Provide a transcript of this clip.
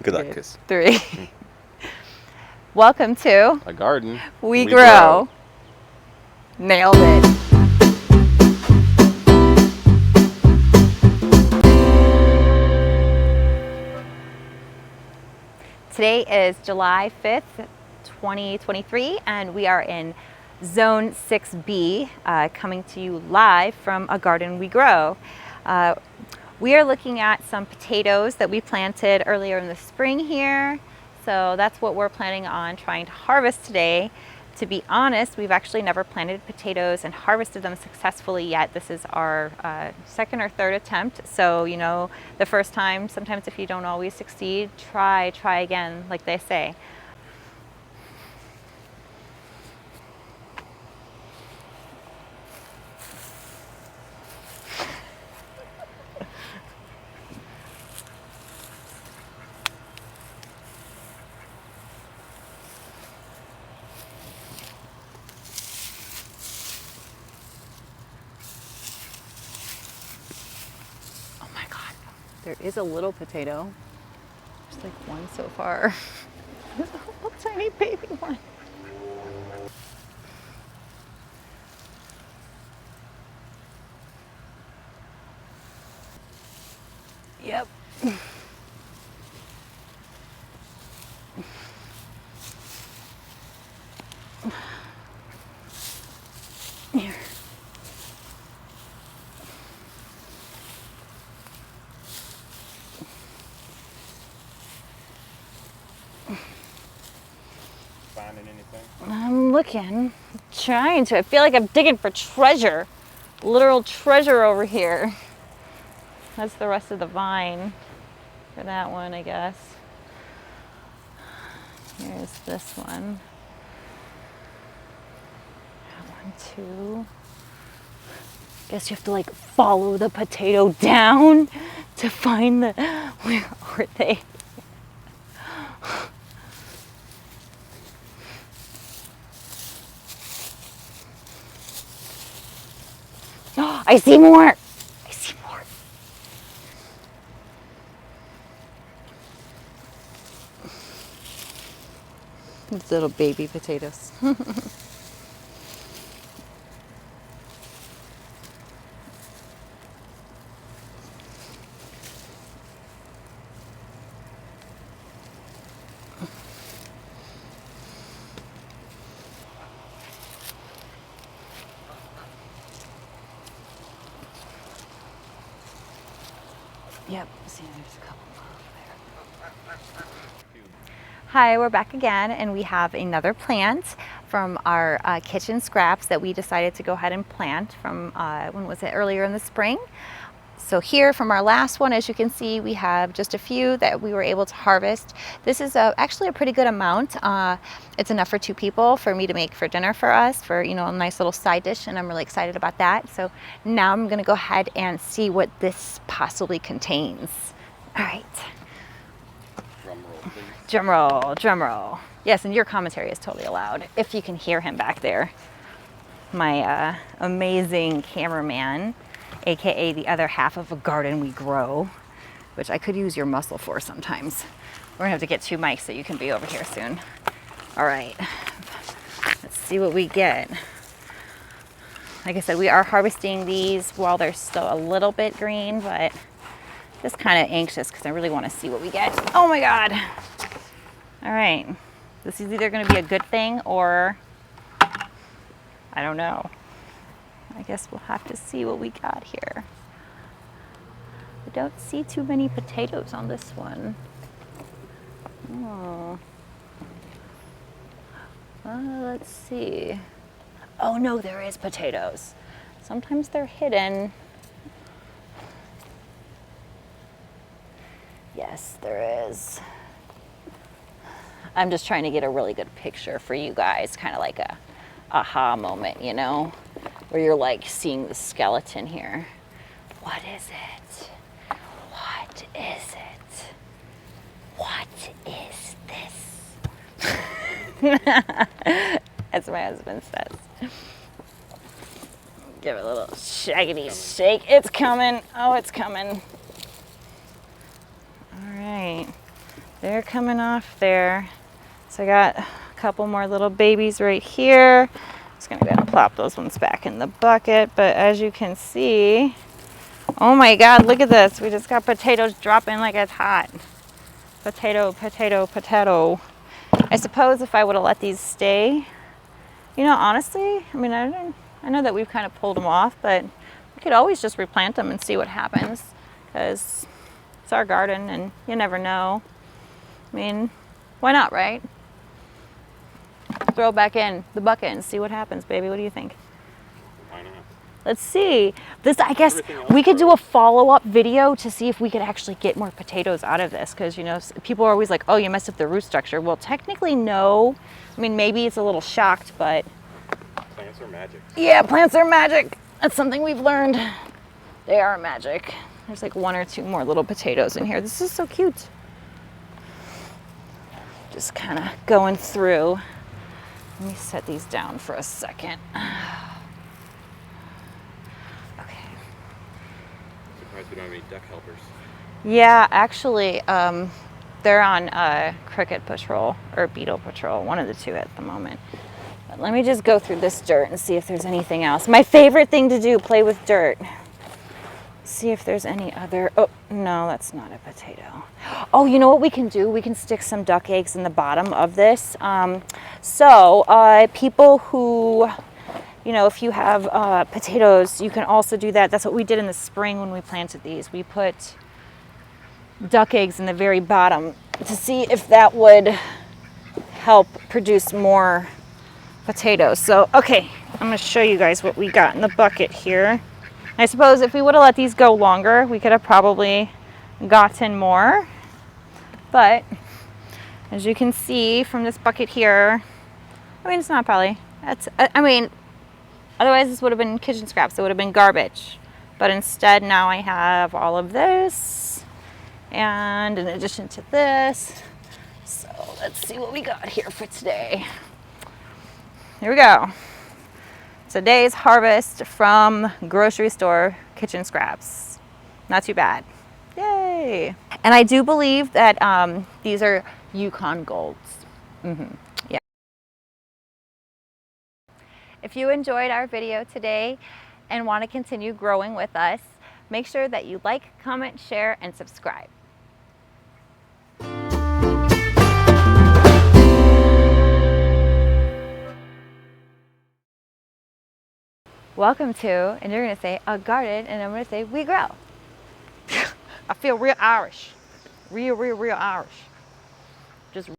Good luck, kiss. 3. Welcome to A garden. We Grow. Nailed it. Today is July 5th, 2023, and we are in Zone 6B, coming to you live from A Garden We Grow. We are looking at some potatoes that we planted earlier in the spring here. So that's what we're planning on trying to harvest today. To be honest, we've actually never planted potatoes and harvested them successfully yet. This is our second or third attempt. So, you know, the first time, sometimes if you don't always succeed, try again, like they say. There is a little potato. There's like one so far. There's a little tiny baby one. Yep. Here. Finding anything? I'm looking, trying to. I feel like I'm digging for treasure. Literal treasure over here. That's the rest of the vine for that one, I guess. Here's this one. That one too. Guess you have to like follow the potato down to find the, where are they? Oh, I see more. I see more. These little baby potatoes. Yep, see, there's a couple more over there. Hi, we're back again, and we have another plant from our kitchen scraps that we decided to go ahead and plant from, when was it, earlier in the spring. So here from our last one, as you can see, we have just a few that we were able to harvest. This is actually a pretty good amount. It's enough for 2 people for me to make for dinner for us, for, you know, a nice little side dish, and I'm really excited about that. So now I'm gonna go ahead and see what this possibly contains. All right. Drum roll, please. Drum roll, drum roll. Yes, and your commentary is totally allowed, if you can hear him back there. My amazing cameraman, AKA the other half of A Garden We Grow, which I could use your muscle for sometimes. We're gonna have to get 2 mics so you can be over here soon. All right, let's see what we get. Like I said, we are harvesting these while they're still a little bit green, but just kind of anxious because I really want to see what we get. Oh my God. All right, this is either gonna be a good thing or I don't know. I guess we'll have to see what we got here. I don't see too many potatoes on this one. Oh. Let's see. Oh no, there is potatoes. Sometimes they're hidden. Yes, there is. I'm just trying to get a really good picture for you guys, kind of like a aha moment, you know, where you're like seeing the skeleton here. What is it? What is it? What is this? As my husband says. Give it a little shaggity shake. It's coming. Oh, it's coming. All right. They're coming off there. So I got a couple more little babies right here. Just gonna go ahead and plop those ones back in the bucket. But as you can see, oh my God, look at this. We just got potatoes dropping like it's hot. Potato, potato, potato. I suppose if I would have let these stay, you know, honestly, I mean, I know that we've kind of pulled them off, but we could always just replant them and see what happens, because it's our garden and you never know. I mean, why not, right? Throw it back in the bucket and see what happens, baby. What do you think? Why not? Let's see. This, I guess we could do a follow-up video to see if we could actually get more potatoes out of this, because, you know, people are always like, oh, you messed up the root structure. Well, technically, no. I mean, maybe it's a little shocked, but... Plants are magic. Yeah, plants are magic. That's something we've learned. They are magic. There's like 1 or 2 more little potatoes in here. This is so cute. Just kind of going through. Let me set these down for a second. Okay. Surprised we don't have any duck helpers. Yeah, actually, they're on cricket patrol or beetle patrol, one of the two at the moment. But let me just go through this dirt and see if there's anything else. My favorite thing to do, play with dirt. See if there's any other, oh, no, that's not a potato. Oh, you know what we can do? We can stick some duck eggs in the bottom of this. People who, you know, if you have potatoes, you can also do that. That's what we did in the spring when we planted these. We put duck eggs in the very bottom to see if that would help produce more potatoes. So, okay, I'm gonna show you guys what we got in the bucket here. I suppose if we would have let these go longer, we could have probably gotten more. But as you can see from this bucket here, I mean, it's not probably, I mean, otherwise this would have been kitchen scraps. It would have been garbage. But instead now I have all of this, and in addition to this. So let's see what we got here for today. Here we go. Today's harvest from grocery store kitchen scraps. Not too bad. Yay! And I do believe that these are Yukon Golds. Yeah. If you enjoyed our video today and want to continue growing with us, make sure that you like, comment, share, and subscribe. Welcome to, and you're going to say, a garden, and I'm going to say, we grow. I feel real Irish. Real Irish. Just